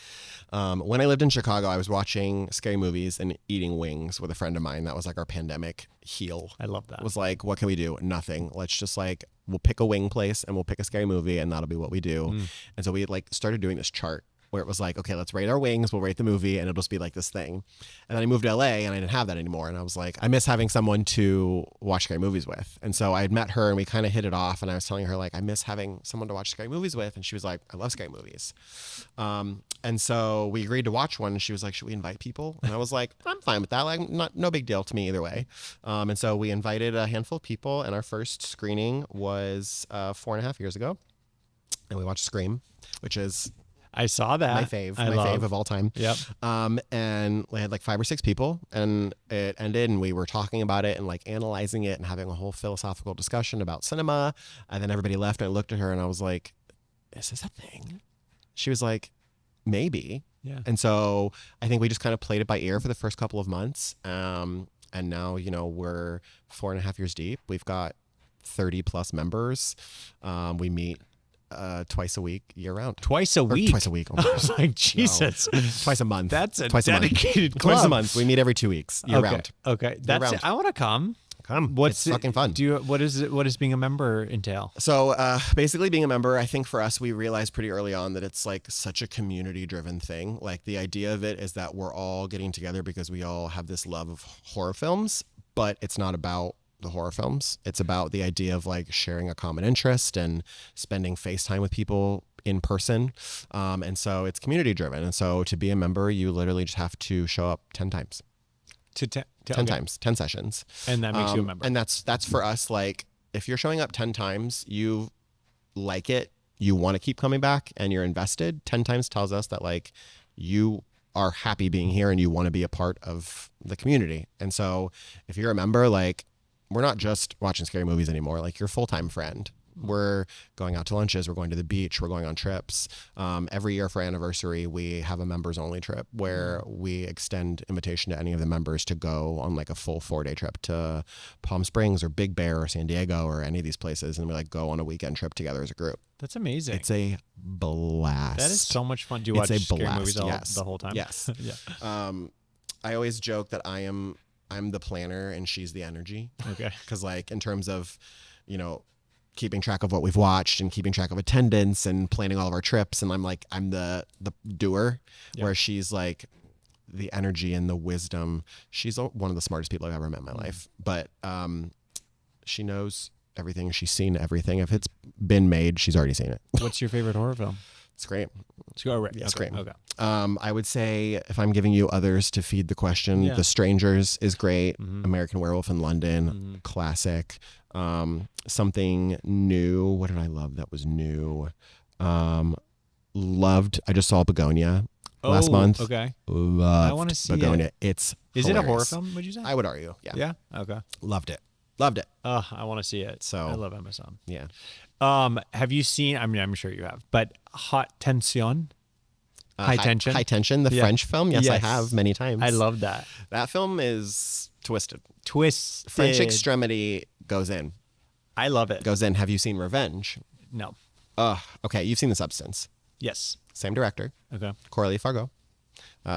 When I lived in Chicago, I was watching scary movies and eating wings with a friend of mine. That was like our pandemic heal. I love that. It was like, what can we do? Nothing. Let's just we'll pick a wing place and we'll pick a scary movie and that'll be what we do. And so we started doing this chart where it was like, okay, let's rate our wings, we'll rate the movie, and it'll just be like this thing. And then I moved to LA and I didn't have that anymore. And I was like, I miss having someone to watch scary movies with. And so I had met her and we kind of hit it off, and I was telling her like, I miss having someone to watch scary movies with. And she was like, I love scary movies. And so we agreed to watch one, and she was like, should we invite people? And I was like, I'm fine with that. Like, no big deal to me either way. And so we invited a handful of people, and our first screening was 4.5 years ago. And we watched Scream, which is I saw that. my fave of all time. Yep. And we had like 5 or 6 people, and it ended, and we were talking about it and like analyzing it and having a whole philosophical discussion about cinema. And then everybody left, and I looked at her and I was like, is this a thing? She was like, maybe. Yeah. And so I think we just kind of played it by ear for the first couple of months. And now, we're 4.5 years deep. We've got 30 plus members. We meet twice a week, year round. Twice a week? Twice a week. Oh my gosh. Like, Jesus. No. Twice a month. That's a twice dedicated a club. Twice a month. We meet every 2 weeks, year round. Okay. That's round. it. I want to come. Come. What's it's fucking fun. What does being a member entail? So basically being a member, I think for us, we realized pretty early on that it's like such a community driven thing. Like the idea of it is that we're all getting together because we all have this love of horror films, but it's not about the horror films. It's about the idea of like sharing a common interest and spending FaceTime with people in person. And so it's community driven. And so to be a member, you literally just have to show up 10 times. 10 times, 10 sessions. And that makes you a member. And that's for us. Like if you're showing up 10 times, you like it, you want to keep coming back, and you're invested. 10 times tells us that like you are happy being here and you want to be a part of the community. And so if you're a member, like we're not just watching scary movies anymore. Like you're a full-time friend. We're going out to lunches. We're going to the beach. We're going on trips. Every year for our anniversary, we have a members only trip where we extend invitation to any of the members to go on like a full 4-day trip to Palm Springs or Big Bear or San Diego or any of these places. And we like go on a weekend trip together as a group. That's amazing. It's a blast. That is so much fun. Do you watch scary movies the whole time? Yes. Yeah. I always joke that I'm the planner and she's the energy. Okay. Because like in terms of, keeping track of what we've watched and keeping track of attendance and planning all of our trips. And I'm the doer, where she's like the energy and the wisdom. She's one of the smartest people I've ever met in my life, but she knows everything. She's seen everything. If it's been made, she's already seen it. What's your favorite horror film? Scream. Yeah, Scream. Okay. I would say if I'm giving you others to feed the question, The Strangers is great. American Werewolf in London, classic. Something new. What did I love that was new? Loved. I just saw Begonia last month. Okay. Loved I want to see Begonia. Is hilarious. it a horror film? Would you say? I would argue. Yeah. Yeah. Okay. Loved it. I want to see it. So I love Amazon. Yeah. Have you seen? I mean, I'm sure you have, but Hot Tension. High Tension. High Tension, the French film. Yes, I have many times. I love that. That film is twisted. Twisted. French extremity goes in. I love it. Goes in. Have you seen Revenge? No. Okay. You've seen The Substance. Yes. Same director. Okay. Coralie Fargo.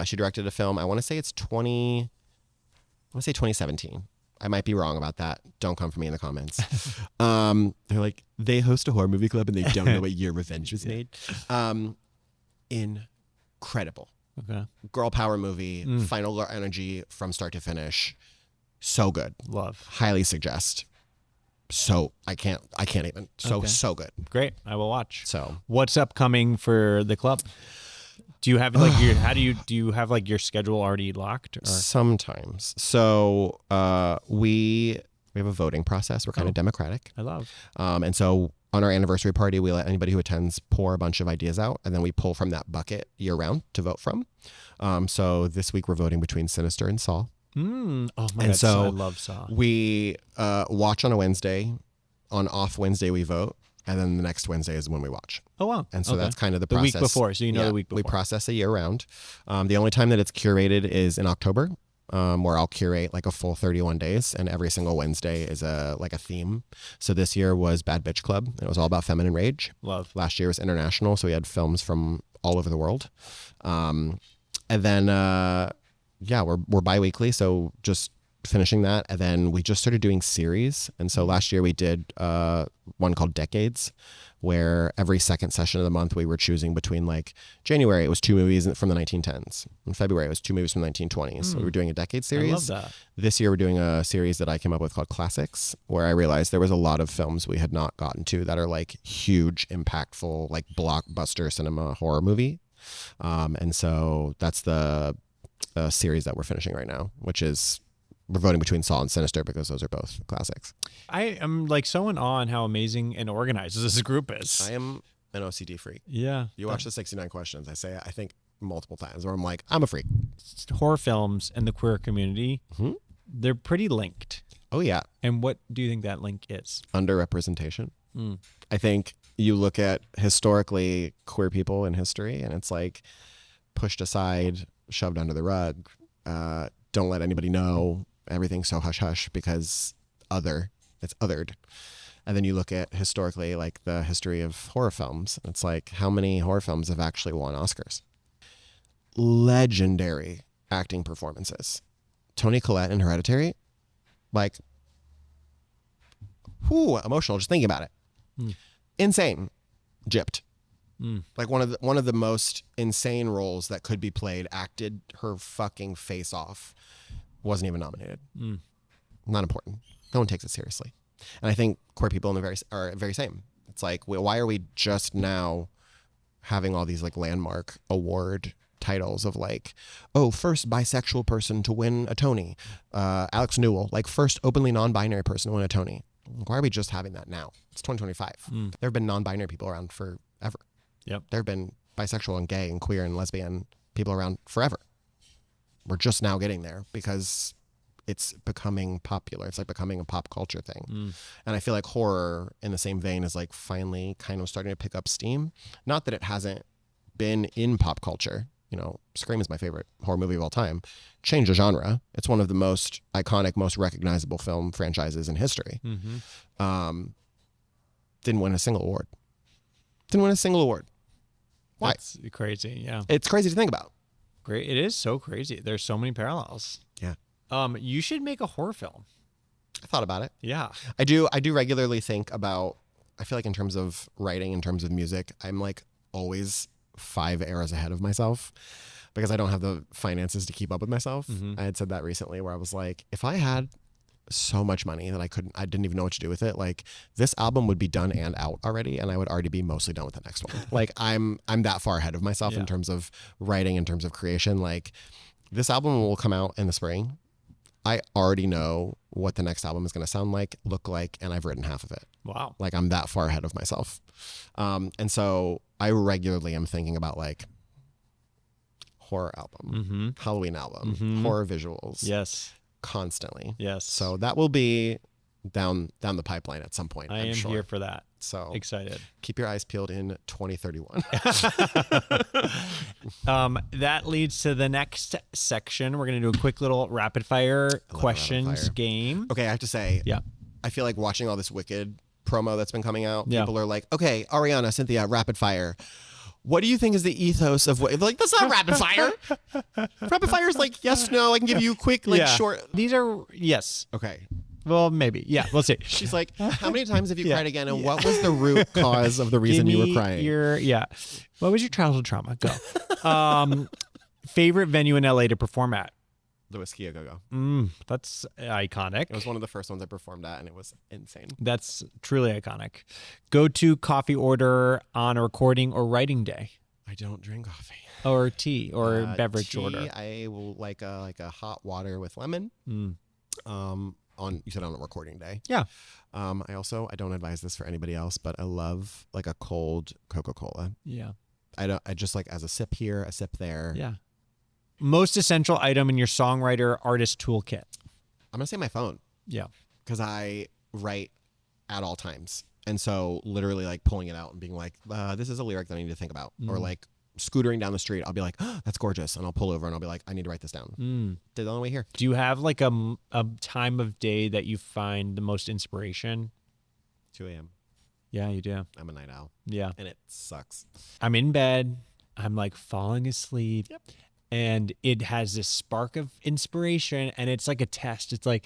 She directed a film. I want to say it's 2017. I might be wrong about that. Don't come for me in the comments. They're like, they host a horror movie club and they don't know what year Revenge was made. Incredible. Okay. Girl power movie, final girl energy from start to finish. So good. Love. Highly suggest. So I can't even. So good. Great. I will watch. So what's upcoming for the club? Do you have like do you have like your schedule already locked? Or? Sometimes. So we have a voting process. We're kind of democratic. I love. And so on our anniversary party, we let anybody who attends pour a bunch of ideas out, and then we pull from that bucket year round to vote from. So this week we're voting between Sinister and Saw. Oh my God! And so I love Saw. We watch on a Wednesday. On off Wednesday we vote, and then the next Wednesday is when we watch. Oh wow! And so that's kind of the process. The week before, so the week before. We process a year round. The only time that it's curated is in October, where I'll curate like a full 31 days, and every single Wednesday is a theme. So this year was Bad Bitch Club, and it was all about feminine rage. Love. Last year was international, so we had films from all over the world. And then we're bi-weekly, so just finishing that. And then we just started doing series. And so last year we did one called Decades, where every second session of the month we were choosing between, like, January it was 2 movies from the 1910s. In February it was 2 movies from the 1920s. So we were doing a decade series. I love that. This year we're doing a series that I came up with called Classics, where I realized there was a lot of films we had not gotten to that are like huge, impactful, like blockbuster cinema horror movie. And so that's the series that we're finishing right now, which is we're voting between Saw and Sinister because those are both classics. I am like so in awe on how amazing and organized this group is. I am an OCD freak. Yeah. You watch the 69 Questions. I say, I think multiple times where I'm like, I'm a freak. Horror films and the queer community, they're pretty linked. Oh, yeah. And what do you think that link is? Underrepresentation. I think you look at historically queer people in history and it's like pushed aside, shoved under the rug. Don't let anybody know. Everything's so hush hush because it's othered. And then you look at historically, like the history of horror films. It's like how many horror films have actually won Oscars? Legendary acting performances. Toni Collette in Hereditary, like, emotional just thinking about it. Insane. Gypped. Like one of the most insane roles that could be played, acted her fucking face off, wasn't even nominated. Not important. No one takes it seriously. And I think queer people are very same. It's like, why are we just now having all these like landmark award titles of like, oh, first bisexual person to win a Tony, Alex Newell, like first openly non-binary person to win a Tony. Why are we just having that now? It's 2025. There have been non-binary people around forever. Yep. There have been bisexual and gay and queer and lesbian people around forever. We're just now getting there because it's becoming popular. It's like becoming a pop culture thing. And I feel like horror in the same vein is like finally kind of starting to pick up steam. Not that it hasn't been in pop culture. You know, Scream is my favorite horror movie of all time. Change the genre. It's one of the most iconic, most recognizable film franchises in history. Didn't win a single award. Why? That's crazy. Yeah. It's crazy to think about. Great. It is so crazy. There's so many parallels. Yeah. You should make a horror film. I thought about it. Yeah. I do regularly think about, I feel like in terms of writing, in terms of music, I'm like always 5 eras ahead of myself because I don't have the finances to keep up with myself. I had said that recently where I was like, if I had so much money that I didn't even know what to do with it, like this album would be done and out already and I would already be mostly done with the next one. Like I'm that far ahead of myself in terms of writing, in terms of creation. Like this album will come out in the spring. I already know what the next album is going to sound like, look like, and I've written half of it. Wow. Like I'm that far ahead of myself. And so I regularly am thinking about like horror album, Halloween album, horror visuals. Yes. Constantly. Yes. So that will be down the pipeline at some point. I'm sure. here for that. So excited. Keep your eyes peeled in 2031. That leads to the next section. We're going to do a quick little rapid fire questions game. Okay, I have to say, yeah, I feel like watching all this Wicked promo that's been coming out, yeah. people are like, okay, Ariana, Cynthia, rapid fire. What do you think is the ethos of what? Like, that's not rapid fire. Rapid fire is like, yes, no, I can give you quick, like short. These are, yes. Okay. Well, maybe. Yeah, we'll see. She's like, how many times have you cried again? And what was the root cause of the reason you were crying? What was your childhood trauma? Go. Favorite venue in LA to perform at? The Whiskey A Go-Go. That's iconic. It was one of the first ones I performed at, and it was insane. That's truly iconic. Go-to coffee order on a recording or writing day? I don't drink coffee. Or tea or beverage tea, order? I will like a hot water with lemon. You said on a recording day. Yeah. I don't advise this for anybody else, but I love like a cold Coca-Cola. Yeah. I just like as a sip here, a sip there. Yeah. Most essential item in your songwriter artist toolkit? I'm going to say my phone. Yeah. Because I write at all times. And so literally like pulling it out and being like, this is a lyric that I need to think about. Or like scootering down the street, I'll be like, oh, that's gorgeous. And I'll pull over and I'll be like, I need to write this down. Did it on the way here. Do you have like a time of day that you find the most inspiration? 2 a.m. Yeah, you do. I'm a night owl. Yeah. And it sucks. I'm in bed. I'm like falling asleep. Yep. And it has this spark of inspiration and it's like a test. It's like,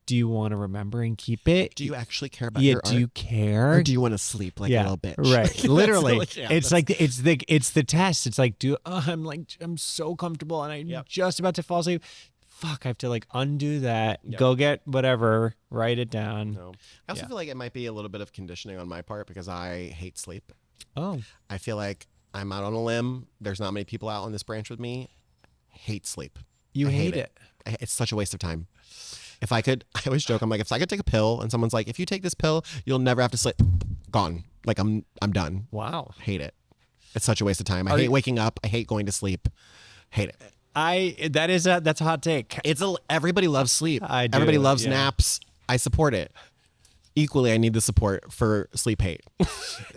do you want to remember and keep it? Do you actually care about your art? Do you care? Or do you want to sleep like a little bitch? Right. Literally. It's the test. It's like, I'm so comfortable and I'm just about to fall asleep. Fuck, I have to like undo that. Yep. Go get whatever, write it down. No. I also feel like it might be a little bit of conditioning on my part because I hate sleep. Oh. I feel like I'm out on a limb. There's not many people out on this branch with me. Hate sleep. You hate it. It's such a waste of time. If I could, I always joke, I'm like, if I could take a pill and someone's like, if you take this pill, you'll never have to sleep. Gone. Like I'm done. Wow. Hate it. It's such a waste of time. I hate waking up. I hate going to sleep. Hate it. That's a hot take. Everybody loves sleep. I do, Everybody loves naps. I support it. Equally, I need the support for sleep hate.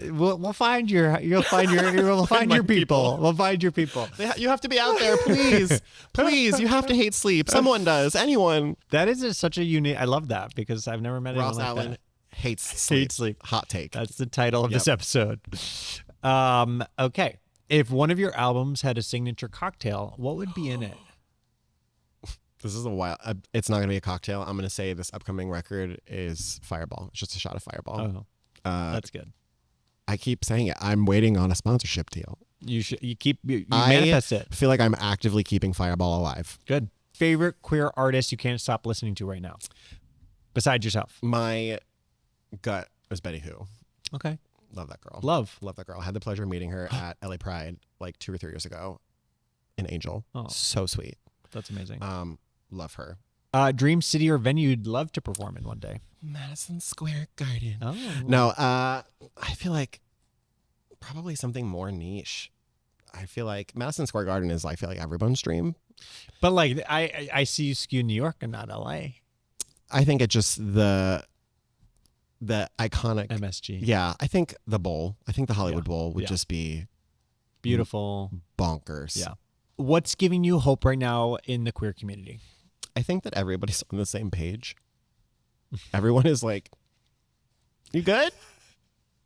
We'll find your people. We'll find your people. You have to be out there, please. Please, you have to hate sleep. Someone does. Anyone. That is such a unique. I love that because I've never met anyone Ross like Allen that. hates sleep. Hates sleep. Hot take. That's the title of this episode. Okay. If one of your albums had a signature cocktail, what would be in it? This is a wild. It's not going to be a cocktail. I'm going to say this upcoming record is Fireball. It's just a shot of Fireball. Oh, that's good. I keep saying it. I'm waiting on a sponsorship deal. You manifest it. I feel like I'm actively keeping Fireball alive. Good. Favorite queer artist you can't stop listening to right now, besides yourself? My gut is Betty Who. Okay. Love that girl. Love that girl. I had the pleasure of meeting her at LA Pride like 2 or 3 years ago. An angel. Oh, so sweet. That's amazing. Love her. Dream city or venue you'd love to perform in one day? Madison Square Garden. Oh. No, I feel like probably something more niche. I feel like Madison Square Garden is, I feel like, everyone's dream. But like, I see you skew New York and not LA. I think it's just the iconic MSG. Yeah, I think the bowl. I think the Hollywood Bowl would just be beautiful, bonkers. Yeah. What's giving you hope right now in the queer community? I think that everybody's on the same page. Everyone is like, "You good?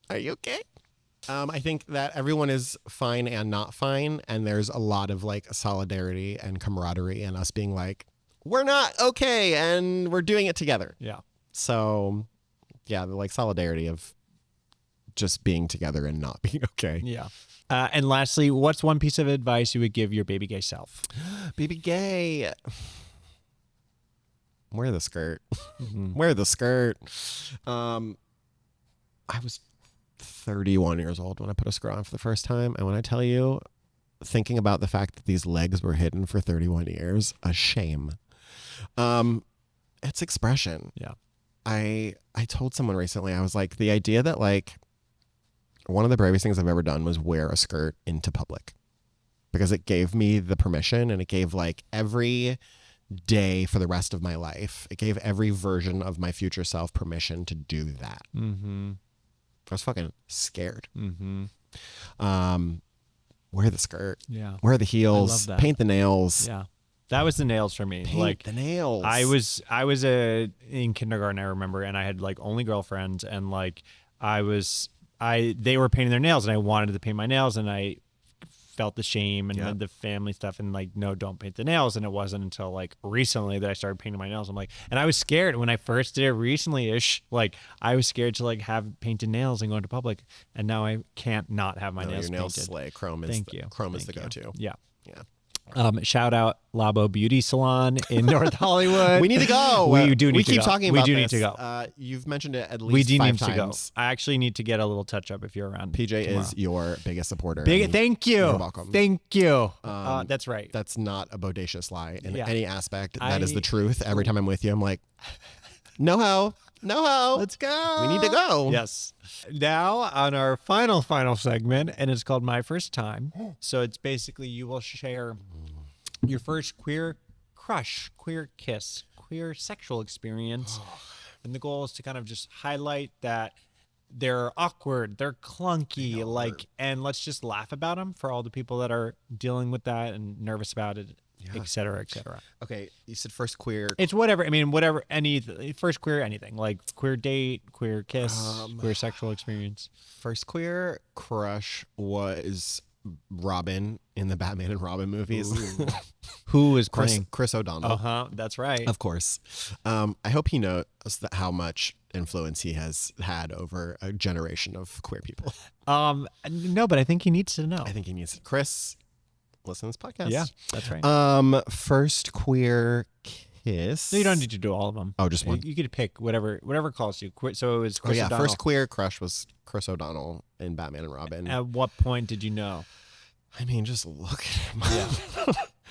Are you okay?" I think that everyone is fine and not fine, and there's a lot of like solidarity and camaraderie, and us being like, "We're not okay, and we're doing it together." Yeah. So, yeah, the like solidarity of just being together and not being okay. Yeah. And lastly, what's one piece of advice you would give your baby gay self? Baby gay. Wear the skirt. Wear the skirt. I was 31 years old when I put a skirt on for the first time. And when I tell you, thinking about the fact that these legs were hidden for 31 years, a shame. It's expression. Yeah. I told someone recently, I was like, the idea that like one of the bravest things I've ever done was wear a skirt into public because it gave me the permission, and it gave like every day for the rest of my life. It gave every version of my future self permission to do that. Mm-hmm. I was fucking scared. Mm-hmm. Wear the skirt. Yeah. Wear the heels. I love that. Paint the nails. Yeah. That was the nails for me. Paint the nails. I was in kindergarten, I remember, and I had like only girlfriends, and like they were painting their nails, and I wanted to paint my nails, and I felt the shame and the family stuff, and like, no, don't paint the nails. And it wasn't until like recently that I started painting my nails. I'm like, and I was scared when I first did it recently-ish. Like I was scared to like have painted nails and go into public, and now I can't not have my nails your nails painted. slay. Chrome is the go-to. Yeah. Yeah. Shout out Labo Beauty Salon in North Hollywood. We need to go. We do need to go. We keep talking about this. We do need to go. You've mentioned it at least we do 5 need times. to go. I actually need to get a little touch up if you're around. PJ tomorrow. is your biggest supporter. Thank you. You're welcome. Thank you. That's right. That's not a bodacious lie in any aspect. That is the truth. Every time I'm with you, I'm like, no ho. Let's go. We need to go. Yes. Now on our final segment, and it's called My First Time. So it's basically you will share your first queer crush, queer kiss, queer sexual experience. And the goal is to kind of just highlight that they're awkward, they're clunky, and let's just laugh about them for all the people that are dealing with that and nervous about it, et cetera, et cetera. Okay, you said first queer. It's whatever. I mean, whatever, first queer anything, like queer date, queer kiss, queer sexual experience. First queer crush was Robin in the Batman and Robin movies. Who is playing? Chris O'Donnell. That's right. Of course. I hope he knows how much influence he has had over a generation of queer people. No, but I think he needs to know. I think he needs Chris, listen to this podcast. Yeah, that's right. First queer kiss. No, you don't need to do all of them. Oh, just one. You could pick whatever calls you. So it was Chris O'Donnell. First queer crush was Chris O'Donnell in Batman and Robin. At what point did you know? I mean, just look at him. Yeah.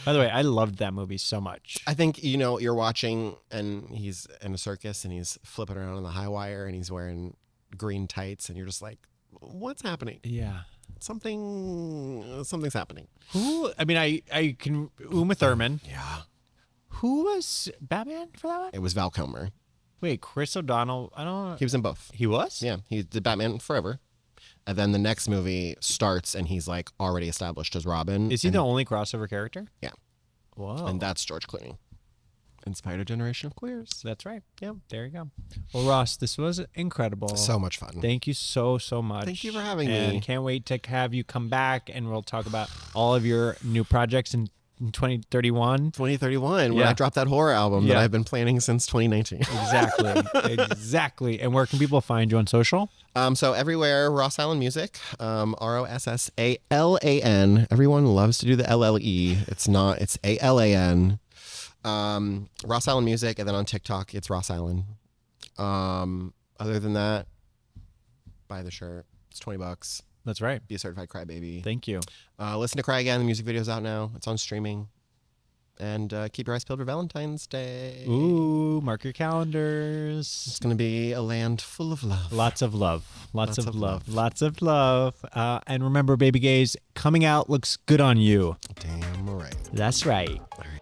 By the way, I loved that movie so much. I think, you're watching and he's in a circus and he's flipping around on the high wire and he's wearing green tights and you're just like, what's happening? Yeah. Something's happening. Who? I mean, I can Uma Thurman. Yeah. Who was Batman for that one? It was Val Kilmer. Wait, Chris O'Donnell. I don't know. He was in both. He was? Yeah. He did Batman Forever. And then the next movie starts and he's like already established as Robin. Is he the only crossover character? Yeah. Whoa. And that's George Clooney. Inspired a generation of queers. That's right. Yeah, there you go. Well, Ross, this was incredible. So much fun. Thank you so much. Thank you for having and me. Can't wait to have you come back and we'll talk about all of your new projects in 2031. 2031, when I dropped that horror album that I've been planning since 2019. Exactly. And where can people find you on social? So everywhere, Ross Allen Music, ROSSALAN. Everyone loves to do the LLE. It's not, it's ALAN. Ross Allen Music, and then on TikTok, it's Ross Allen. Other than that, buy the shirt. It's $20. That's right. Be a certified crybaby. Thank you. Listen to Cry Again. The music video's out now. It's on streaming. And keep your eyes peeled for Valentine's Day. Ooh, mark your calendars. It's going to be a land full of love. Lots of love. Lots of love. Lots of love. And remember, Baby Gays, coming out looks good on you. Damn right. That's right. All right.